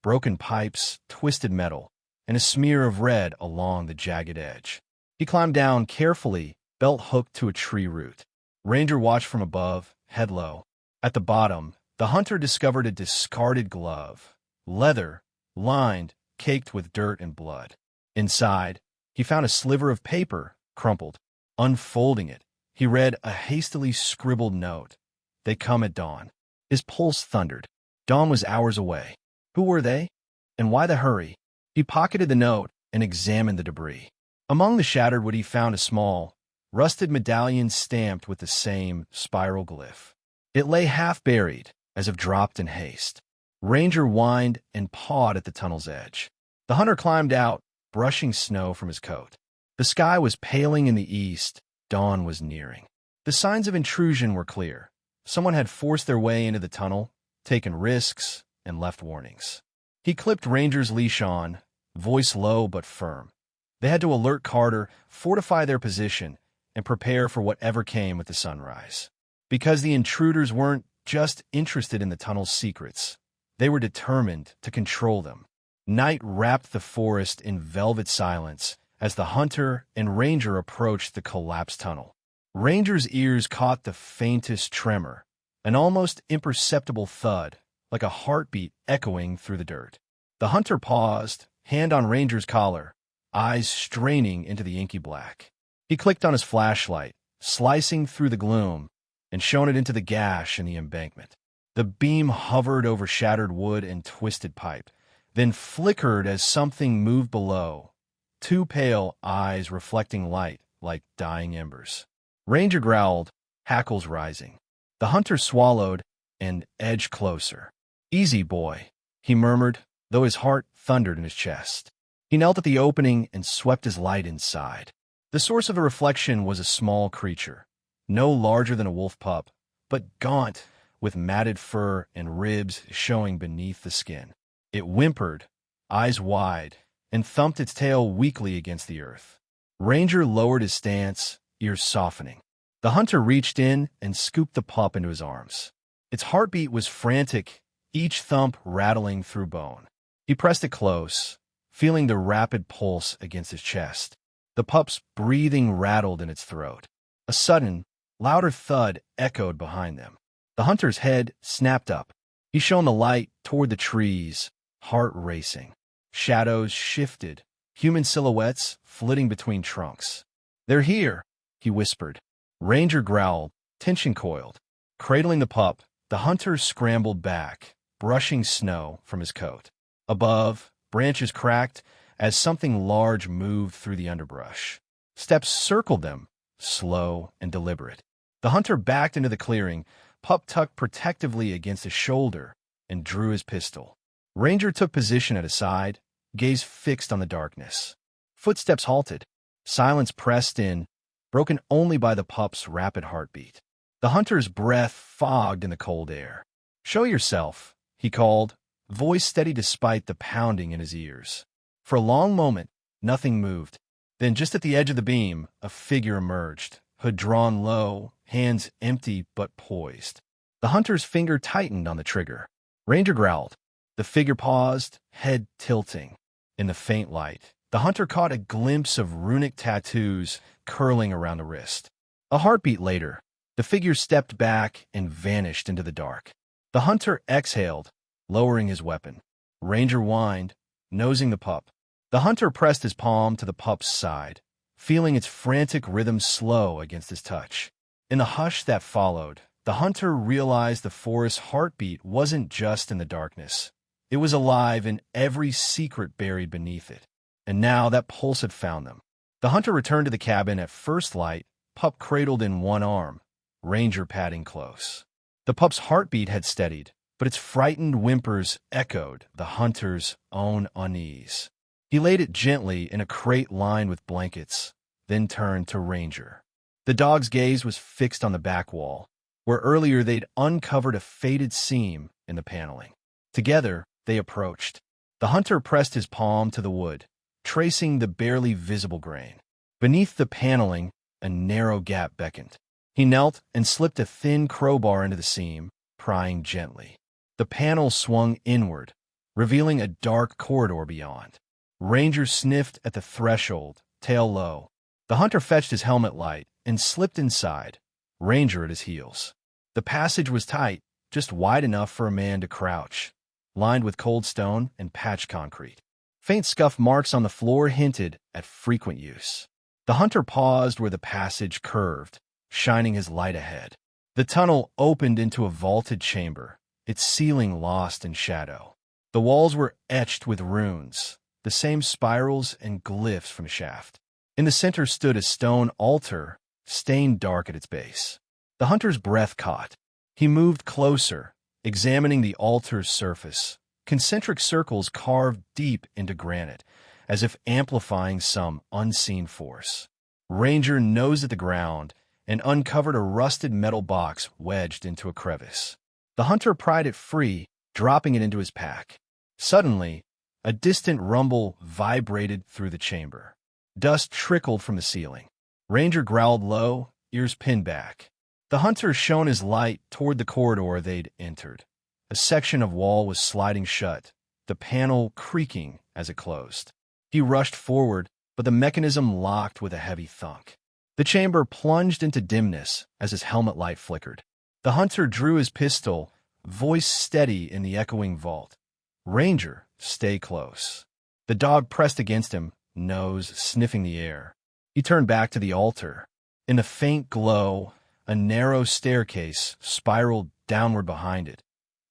Broken pipes, twisted metal, and a smear of red along the jagged edge. He climbed down carefully, belt hooked to a tree root. Ranger watched from above, head low. At the bottom, the hunter discovered a discarded glove. Leather, lined, caked with dirt and blood. Inside, he found a sliver of paper, crumpled. Unfolding it, he read a hastily scribbled note. "They come at dawn." His pulse thundered. Dawn was hours away. Who were they? And why the hurry? He pocketed the note and examined the debris. Among the shattered wood he found a small, rusted medallion stamped with the same spiral glyph. It lay half-buried, as if dropped in haste. Ranger whined and pawed at the tunnel's edge. The hunter climbed out, brushing snow from his coat. The sky was paling in the east. Dawn was nearing. The signs of intrusion were clear. Someone had forced their way into the tunnel, taken risks, and left warnings. He clipped Ranger's leash on, voice low but firm. They had to alert Carter, fortify their position, and prepare for whatever came with the sunrise. Because the intruders weren't just interested in the tunnel's secrets. They were determined to control them. Night wrapped the forest in velvet silence as the hunter and Ranger approached the collapsed tunnel. Ranger's ears caught the faintest tremor, an almost imperceptible thud, like a heartbeat echoing through the dirt. The hunter paused, hand on Ranger's collar, eyes straining into the inky black. He clicked on his flashlight, slicing through the gloom, and shone it into the gash in the embankment. The beam hovered over shattered wood and twisted pipe, then flickered as something moved below, two pale eyes reflecting light like dying embers. Ranger growled, hackles rising. The hunter swallowed and edged closer. "Easy, boy," he murmured, though his heart thundered in his chest. He knelt at the opening and swept his light inside. The source of the reflection was a small creature, no larger than a wolf pup, but gaunt, with matted fur and ribs showing beneath the skin. It whimpered, eyes wide, and thumped its tail weakly against the earth. Ranger lowered his stance, ears softening. The hunter reached in and scooped the pup into his arms. Its heartbeat was frantic, each thump rattling through bone. He pressed it close, feeling the rapid pulse against his chest. The pup's breathing rattled in its throat. A sudden, louder thud echoed behind them. The hunter's head snapped up. He shone the light toward the trees, heart racing. Shadows shifted, human silhouettes flitting between trunks. "They're here," he whispered. Ranger growled, tension coiled. Cradling the pup, the hunter scrambled back, brushing snow from his coat. Above, branches cracked as something large moved through the underbrush. Steps circled them, slow and deliberate. The hunter backed into the clearing, pup tucked protectively against his shoulder, and drew his pistol. Ranger took position at his side, gaze fixed on the darkness. Footsteps halted. Silence pressed in, broken only by the pup's rapid heartbeat. The hunter's breath fogged in the cold air. "Show yourself," he called, voice steady despite the pounding in his ears. For a long moment, nothing moved. Then just at the edge of the beam, a figure emerged, hood drawn low, hands empty but poised. The hunter's finger tightened on the trigger. Ranger growled. The figure paused, head tilting. In the faint light, the hunter caught a glimpse of runic tattoos curling around the wrist. A heartbeat later, the figure stepped back and vanished into the dark. The hunter exhaled, lowering his weapon. Ranger whined, nosing the pup. The hunter pressed his palm to the pup's side, feeling its frantic rhythm slow against his touch. In the hush that followed, the hunter realized the forest's heartbeat wasn't just in the darkness. It was alive in every secret buried beneath it. And now that pulse had found them. The hunter returned to the cabin at first light, pup cradled in one arm, Ranger padding close. The pup's heartbeat had steadied, but its frightened whimpers echoed the hunter's own unease. He laid it gently in a crate lined with blankets, then turned to Ranger. The dog's gaze was fixed on the back wall, where earlier they'd uncovered a faded seam in the paneling. Together, they approached. The hunter pressed his palm to the wood, tracing the barely visible grain. Beneath the paneling, a narrow gap beckoned. He knelt and slipped a thin crowbar into the seam, prying gently. The panel swung inward, revealing a dark corridor beyond. Ranger sniffed at the threshold, tail low. The hunter fetched his helmet light and slipped inside, Ranger at his heels. The passage was tight, just wide enough for a man to crouch, lined with cold stone and patched concrete. Faint scuff marks on the floor hinted at frequent use. The hunter paused where the passage curved, shining his light ahead. The tunnel opened into a vaulted chamber, its ceiling lost in shadow. The walls were etched with runes, the same spirals and glyphs from the shaft. In the center stood a stone altar, stained dark at its base. The hunter's breath caught. He moved closer, examining the altar's surface, concentric circles carved deep into granite, as if amplifying some unseen force. Ranger nosed at the ground and uncovered a rusted metal box wedged into a crevice. The hunter pried it free, dropping it into his pack. Suddenly, a distant rumble vibrated through the chamber. Dust trickled from the ceiling. Ranger growled low, ears pinned back. The hunter shone his light toward the corridor they'd entered. A section of wall was sliding shut, the panel creaking as it closed. He rushed forward, but the mechanism locked with a heavy thunk. The chamber plunged into dimness as his helmet light flickered. The hunter drew his pistol, voice steady in the echoing vault. "Ranger, stay close." The dog pressed against him, nose sniffing the air. He turned back to the altar. In the faint glow, a narrow staircase spiraled downward behind it,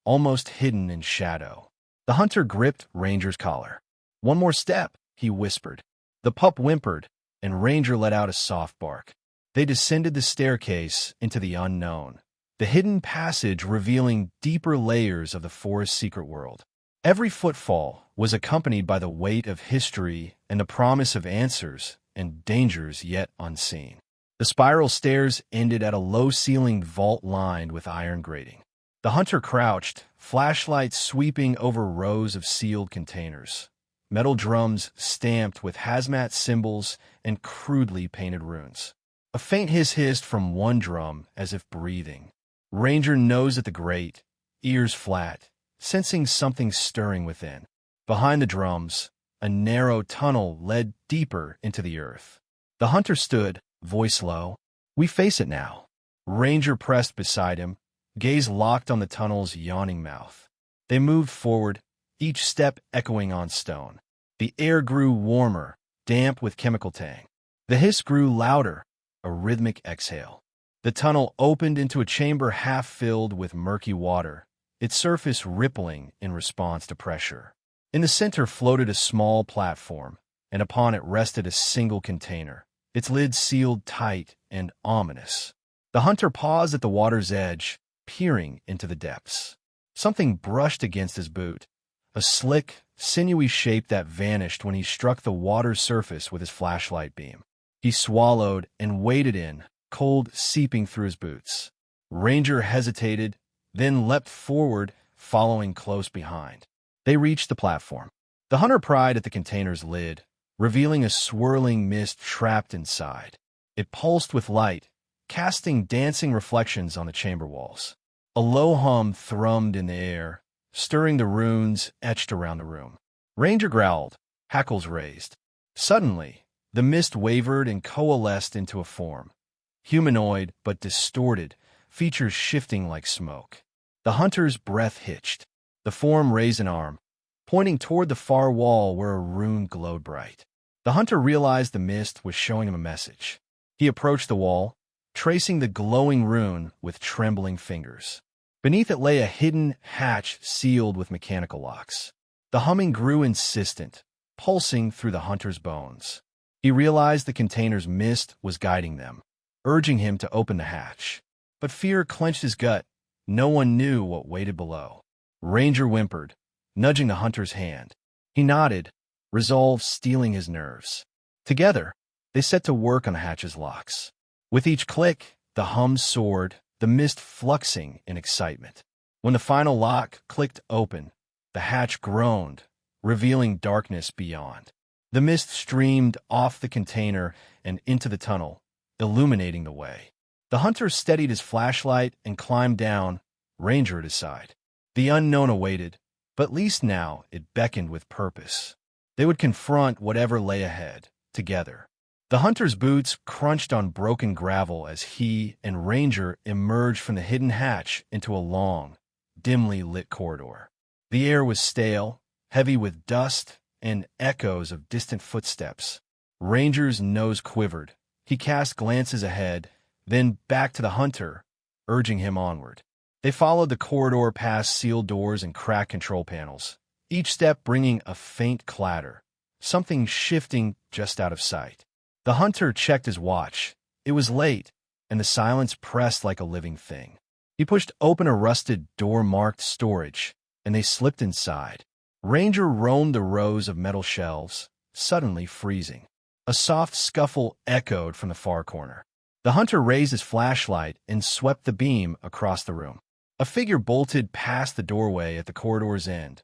almost hidden in shadow. The hunter gripped Ranger's collar. "One more step," he whispered. The pup whimpered, and Ranger let out a soft bark. They descended the staircase into the unknown, the hidden passage revealing deeper layers of the forest's secret world. Every footfall was accompanied by the weight of history and the promise of answers and dangers yet unseen. The spiral stairs ended at a low-ceilinged vault lined with iron grating. The hunter crouched, flashlight sweeping over rows of sealed containers. Metal drums stamped with hazmat symbols and crudely painted runes. A faint hiss hissed from one drum as if breathing. Ranger nosed at the grate, ears flat, sensing something stirring within. Behind the drums, a narrow tunnel led deeper into the earth. The hunter stood, voice low. "We face it now." Ranger pressed beside him, gaze locked on the tunnel's yawning mouth. They moved forward, each step echoing on stone. The air grew warmer, damp with chemical tang. The hiss grew louder, a rhythmic exhale. The tunnel opened into a chamber half filled with murky water, its surface rippling in response to pressure. In the center floated a small platform, and upon it rested a single container, its lid sealed tight and ominous. The hunter paused at the water's edge, peering into the depths. Something brushed against his boot, a slick, sinewy shape that vanished when he struck the water's surface with his flashlight beam. He swallowed and waded in, cold seeping through his boots. Ranger hesitated, then leapt forward, following close behind. They reached the platform. The hunter pried at the container's lid, revealing a swirling mist trapped inside. It pulsed with light, casting dancing reflections on the chamber walls. A low hum thrummed in the air, stirring the runes etched around the room. Ranger growled, hackles raised. Suddenly, the mist wavered and coalesced into a form. Humanoid but distorted, features shifting like smoke. The hunter's breath hitched. The form raised an arm, pointing toward the far wall where a rune glowed bright. The hunter realized the mist was showing him a message. He approached the wall, tracing the glowing rune with trembling fingers. Beneath it lay a hidden hatch sealed with mechanical locks. The humming grew insistent, pulsing through the hunter's bones. He realized the container's mist was guiding them, urging him to open the hatch. But fear clenched his gut. No one knew what waited below. Ranger whimpered, nudging the hunter's hand. He nodded, resolve steeling his nerves. Together, they set to work on the hatch's locks. With each click, the hum soared, the mist fluxing in excitement. When the final lock clicked open, the hatch groaned, revealing darkness beyond. The mist streamed off the container and into the tunnel, illuminating the way. The hunter steadied his flashlight and climbed down, Ranger at his side. The unknown awaited, but at least now it beckoned with purpose. They would confront whatever lay ahead, together. The hunter's boots crunched on broken gravel as he and Ranger emerged from the hidden hatch into a long, dimly lit corridor. The air was stale, heavy with dust and echoes of distant footsteps. Ranger's nose quivered. He cast glances ahead, then back to the hunter, urging him onward. They followed the corridor past sealed doors and cracked control panels, each step bringing a faint clatter, something shifting just out of sight. The hunter checked his watch. It was late, and the silence pressed like a living thing. He pushed open a rusted door marked storage, and they slipped inside. Ranger roamed the rows of metal shelves, suddenly freezing. A soft scuffle echoed from the far corner. The hunter raised his flashlight and swept the beam across the room. A figure bolted past the doorway at the corridor's end,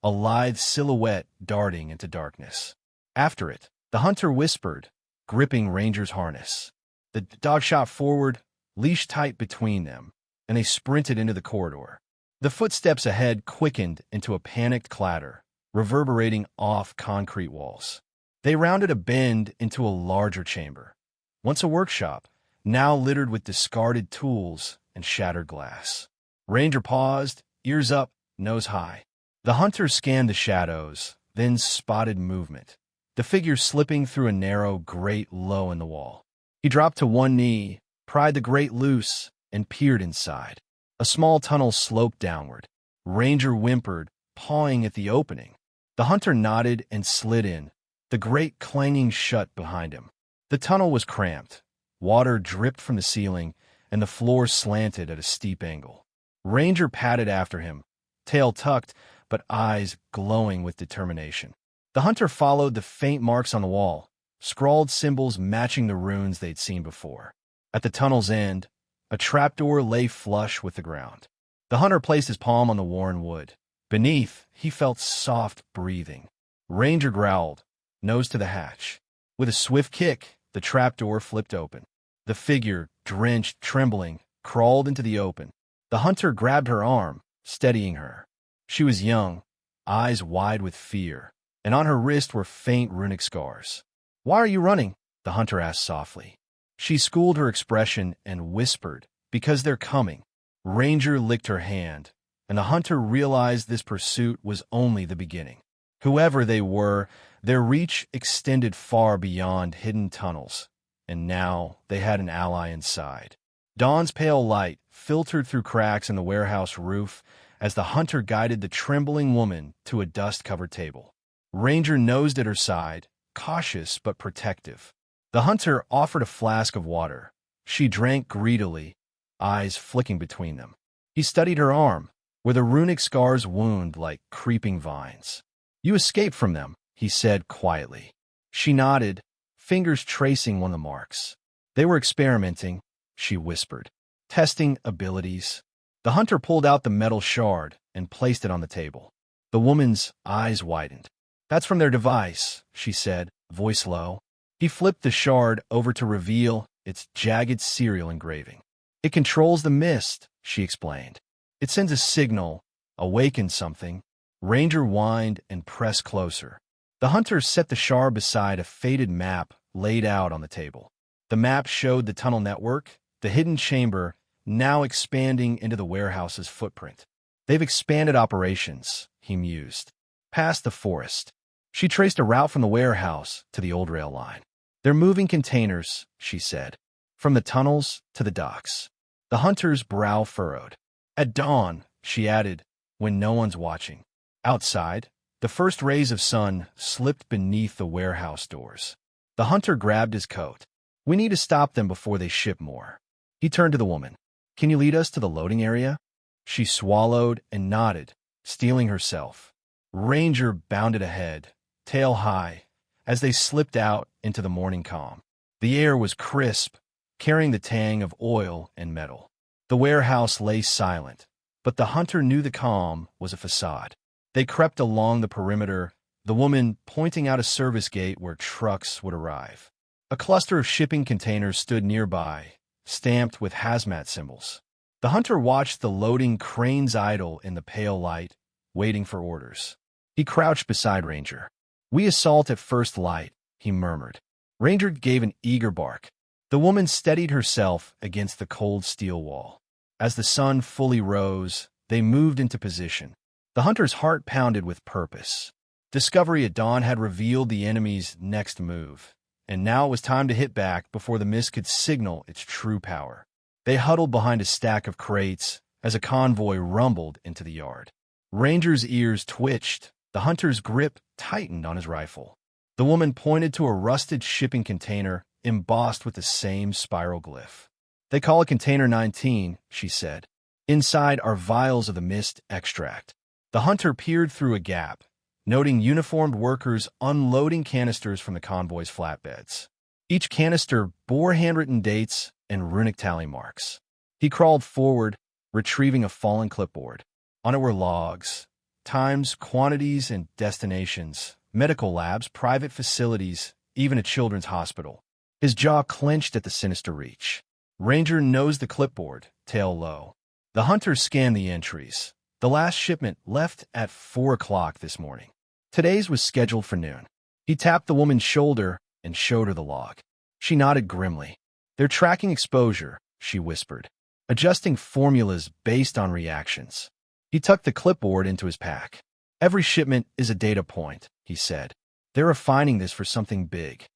a lithe silhouette darting into darkness. After it, the hunter whispered, gripping Ranger's harness. The dog shot forward, leash tight between them, and they sprinted into the corridor. The footsteps ahead quickened into a panicked clatter, reverberating off concrete walls. They rounded a bend into a larger chamber, once a workshop, now littered with discarded tools and shattered glass. Ranger paused, ears up, nose high. The hunter scanned the shadows, then spotted movement, the figure slipping through a narrow grate low in the wall. He dropped to one knee, pried the grate loose, and peered inside. A small tunnel sloped downward. Ranger whimpered, pawing at the opening. The hunter nodded and slid in, the grate clanging shut behind him. The tunnel was cramped. Water dripped from the ceiling, and the floor slanted at a steep angle. Ranger padded after him, tail tucked, but eyes glowing with determination. The hunter followed the faint marks on the wall, scrawled symbols matching the runes they'd seen before. At the tunnel's end, a trapdoor lay flush with the ground. The hunter placed his palm on the worn wood. Beneath, he felt soft breathing. Ranger growled, nose to the hatch. With a swift kick, the trapdoor flipped open. The figure, drenched, trembling, crawled into the open. The hunter grabbed her arm, steadying her. She was young, eyes wide with fear, and on her wrist were faint runic scars. "Why are you running?" the hunter asked softly. She schooled her expression and whispered, "Because they're coming." Ranger licked her hand, and the hunter realized this pursuit was only the beginning. Whoever they were, their reach extended far beyond hidden tunnels, and now they had an ally inside. Dawn's pale light filtered through cracks in the warehouse roof as the hunter guided the trembling woman to a dust-covered table. Ranger nosed at her side, cautious but protective. The hunter offered a flask of water. She drank greedily, eyes flicking between them. He studied her arm, where the runic scars wound like creeping vines. "You escaped from them," he said quietly. She nodded, fingers tracing one of the marks. "They were experimenting," she whispered, "testing abilities." The hunter pulled out the metal shard and placed it on the table. The woman's eyes widened. "That's from their device," she said, voice low. He flipped the shard over to reveal its jagged serial engraving. "It controls the mist," she explained. "It sends a signal, awakens something." Ranger whined and pressed closer. The hunter set the shard beside a faded map laid out on the table. The map showed the tunnel network, the hidden chamber, now expanding into the warehouse's footprint. "They've expanded operations," he mused. Past the forest. She traced a route from the warehouse to the old rail line. "They're moving containers," she said, "from the tunnels to the docks." The hunter's brow furrowed. "At dawn," she added, "when no one's watching." Outside, the first rays of sun slipped beneath the warehouse doors. The hunter grabbed his coat. "We need to stop them before they ship more." He turned to the woman. "Can you lead us to the loading area?" She swallowed and nodded, steeling herself. Ranger bounded ahead, tail high, as they slipped out into the morning calm. The air was crisp, carrying the tang of oil and metal. The warehouse lay silent, but the hunter knew the calm was a facade. They crept along the perimeter, the woman pointing out a service gate where trucks would arrive. A cluster of shipping containers stood nearby, stamped with hazmat symbols. The hunter watched the loading cranes idle in the pale light, waiting for orders. He crouched beside Ranger. "We assault at first light," he murmured. Ranger gave an eager bark. The woman steadied herself against the cold steel wall. As the sun fully rose, they moved into position. The hunter's heart pounded with purpose. Discovery at dawn had revealed the enemy's next move, and now it was time to hit back before the mist could signal its true power. They huddled behind a stack of crates as a convoy rumbled into the yard. Ranger's ears twitched. The hunter's grip tightened on his rifle. The woman pointed to a rusted shipping container embossed with the same spiral glyph. "They call it Container 19, she said. "Inside are vials of the mist extract." The hunter peered through a gap, noting uniformed workers unloading canisters from the convoy's flatbeds. Each canister bore handwritten dates and runic tally marks. He crawled forward, retrieving a fallen clipboard. On it were logs, times, quantities, and destinations, medical labs, private facilities, even a children's hospital. His jaw clenched at the sinister reach. Ranger nosed the clipboard, tail low. The hunter scanned the entries. The last shipment left at 4 o'clock this morning. Today's was scheduled for noon. He tapped the woman's shoulder and showed her the log. She nodded grimly. "They're tracking exposure," she whispered, adjusting formulas based on reactions. He tucked the clipboard into his pack. "Every shipment is a data point," he said. "They're refining this for something big."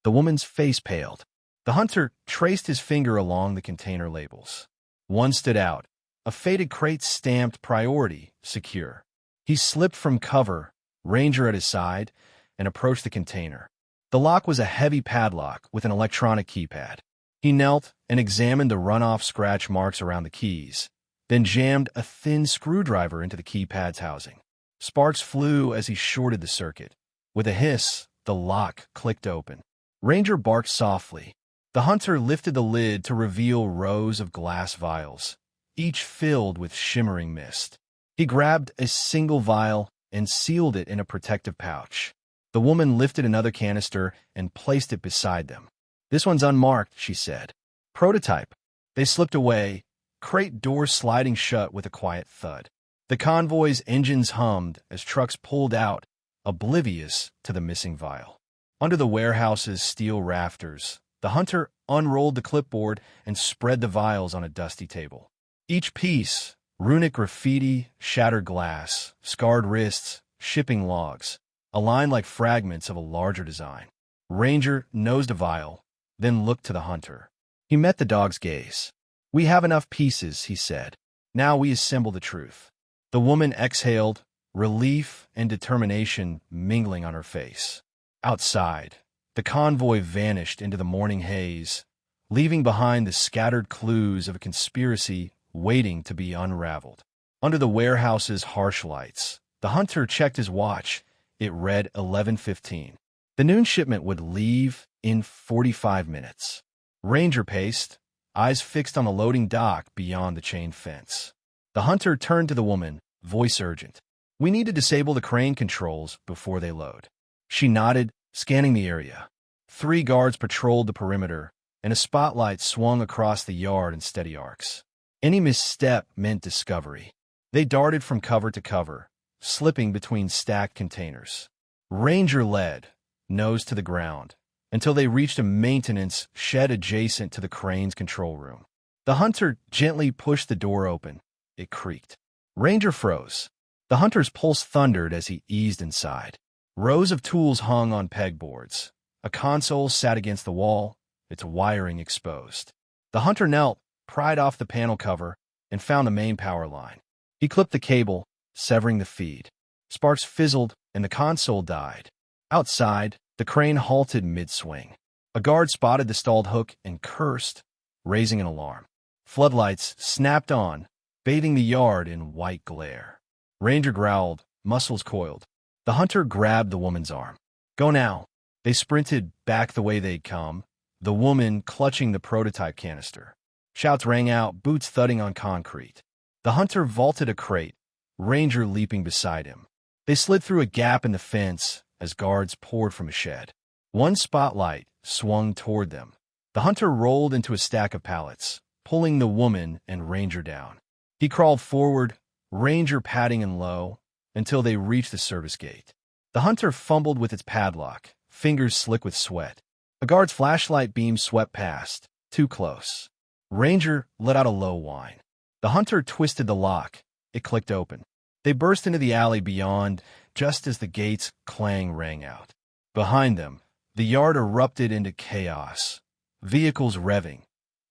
The woman's face paled. The hunter traced his finger along the container labels. One stood out, a faded crate stamped priority, secure. He slipped from cover, Ranger at his side, and approached the container. The lock was a heavy padlock with an electronic keypad. He knelt and examined the runoff scratch marks around the keys, then jammed a thin screwdriver into the keypad's housing. Sparks flew as he shorted the circuit. With a hiss, the lock clicked open. Ranger barked softly. The hunter lifted the lid to reveal rows of glass vials, each filled with shimmering mist. He grabbed a single vial and sealed it in a protective pouch. The woman lifted another canister and placed it beside them. "This one's unmarked," she said. "Prototype." They slipped away, crate doors sliding shut with a quiet thud. The convoy's engines hummed as trucks pulled out, oblivious to the missing vial. Under the warehouse's steel rafters, the hunter unrolled the clipboard and spread the vials on a dusty table. Each piece, runic graffiti, shattered glass, scarred wrists, shipping logs, aligned like fragments of a larger design. Ranger nosed a vial, then looked to the hunter. He met the dog's gaze. "We have enough pieces," he said. "Now we assemble the truth." The woman exhaled, relief and determination mingling on her face. Outside, the convoy vanished into the morning haze, leaving behind the scattered clues of a conspiracy waiting to be unraveled. Under the warehouse's harsh lights, the hunter checked his watch. It read 11:15. The noon shipment would leave in 45 minutes. Ranger paced, eyes fixed on the loading dock beyond the chain fence. The hunter turned to the woman, voice urgent. "We need to disable the crane controls before they load." She nodded, scanning the area. 3 guards patrolled the perimeter, and a spotlight swung across the yard in steady arcs. Any misstep meant discovery. They darted from cover to cover, slipping between stacked containers. Ranger led, nose to the ground, until they reached a maintenance shed adjacent to the crane's control room. The hunter gently pushed the door open. It creaked. Ranger froze. The hunter's pulse thundered as he eased inside. Rows of tools hung on pegboards. A console sat against the wall, its wiring exposed. The hunter knelt, pried off the panel cover, and found the main power line. He clipped the cable, severing the feed. Sparks fizzled, and the console died. Outside, the crane halted mid-swing. A guard spotted the stalled hook and cursed, raising an alarm. Floodlights snapped on, bathing the yard in white glare. Ranger growled, muscles coiled. The hunter grabbed the woman's arm. "Go now." They sprinted back the way they'd come, the woman clutching the prototype canister. Shouts rang out, boots thudding on concrete. The hunter vaulted a crate, Ranger leaping beside him. They slid through a gap in the fence as guards poured from a shed. One spotlight swung toward them. The hunter rolled into a stack of pallets, pulling the woman and Ranger down. He crawled forward, Ranger padding in low, until they reached the service gate. The hunter fumbled with its padlock, fingers slick with sweat. A guard's flashlight beam swept past, too close. Ranger let out a low whine. The hunter twisted the lock. It clicked open. They burst into the alley beyond, just as the gate's clang rang out. Behind them, the yard erupted into chaos. Vehicles revving,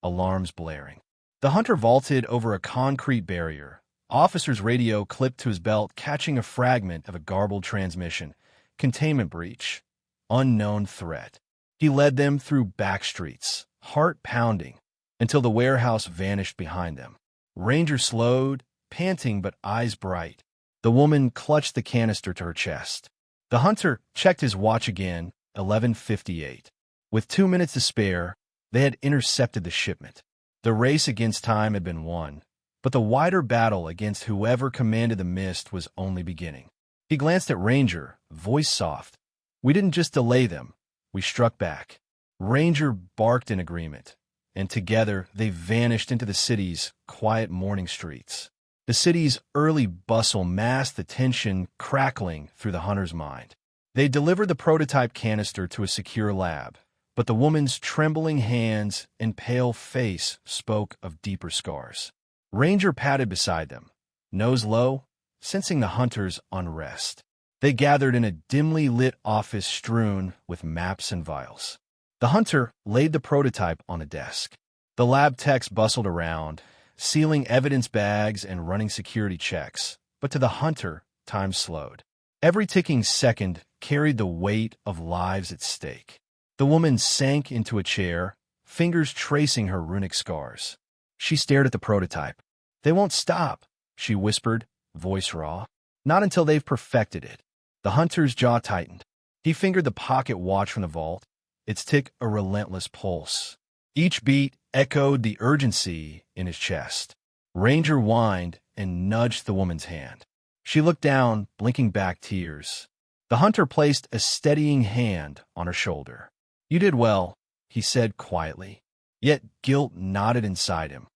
alarms blaring. The hunter vaulted over a concrete barrier. Officer's radio clipped to his belt, catching a fragment of a garbled transmission. Containment breach. Unknown threat. He led them through back streets, heart pounding, until the warehouse vanished behind them. Ranger slowed, panting but eyes bright. The woman clutched the canister to her chest. The hunter checked his watch again, 11:58. With 2 minutes to spare, they had intercepted the shipment. The race against time had been won, but the wider battle against whoever commanded the mist was only beginning. He glanced at Ranger, voice soft. "We didn't just delay them. We struck back." Ranger barked in agreement, and together they vanished into the city's quiet morning streets. The city's early bustle masked the tension crackling through the hunter's mind. They delivered the prototype canister to a secure lab, but the woman's trembling hands and pale face spoke of deeper scars. Ranger padded beside them, nose low, sensing the hunter's unrest. They gathered in a dimly lit office strewn with maps and vials. The hunter laid the prototype on a desk. The lab techs bustled around, sealing evidence bags and running security checks, but to the hunter, time slowed. Every ticking second carried the weight of lives at stake. The woman sank into a chair, fingers tracing her runic scars. She stared at the prototype. "They won't stop," she whispered, voice raw. "Not until they've perfected it." The hunter's jaw tightened. He fingered the pocket watch from the vault, its tick a relentless pulse. Each beat echoed the urgency in his chest. Ranger whined and nudged the woman's hand. She looked down, blinking back tears. The hunter placed a steadying hand on her shoulder. "You did well," he said quietly. Yet guilt knotted inside him.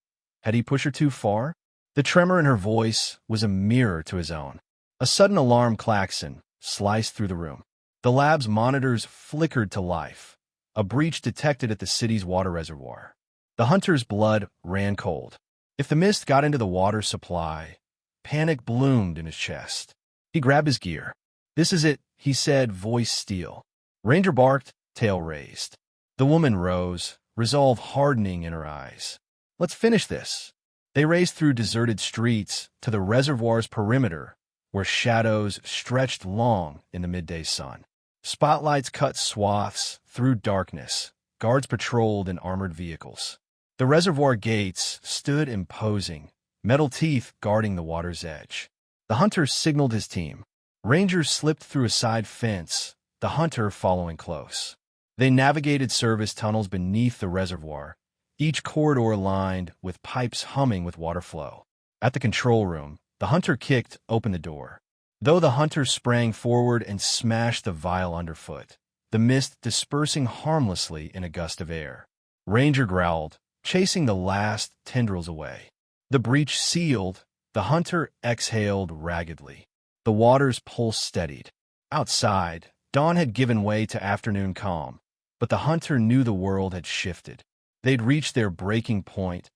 Had he pushed her too far? The tremor in her voice was a mirror to his own. A sudden alarm klaxon sliced through the room. The lab's monitors flickered to life. A breach detected at the city's water reservoir. The hunter's blood ran cold. If the mist got into the water supply, panic bloomed in his chest. He grabbed his gear. "This is it," he said, voice steel. Ranger barked, tail raised. The woman rose, resolve hardening in her eyes. "Let's finish this." They raced through deserted streets to the reservoir's perimeter, where shadows stretched long in the midday sun. Spotlights cut swaths through darkness. Guards patrolled in armored vehicles. The reservoir gates stood imposing, metal teeth guarding the water's edge. The hunter signaled his team. Rangers slipped through a side fence, the hunter following close. They navigated service tunnels beneath the reservoir, each corridor lined with pipes humming with water flow. At the control room, the hunter kicked open the door. Though the hunter sprang forward and smashed the vial underfoot, the mist dispersing harmlessly in a gust of air. Ranger growled, chasing the last tendrils away. The breach sealed, the hunter exhaled raggedly. The water's pulse steadied. Outside, dawn had given way to afternoon calm, but the hunter knew the world had shifted. They'd reached their breaking point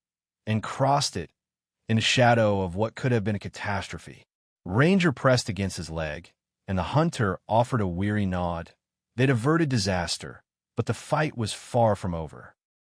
and crossed it in the shadow of what could have been a catastrophe. Ranger pressed against his leg, and the hunter offered a weary nod. They'd averted disaster, but the fight was far from over.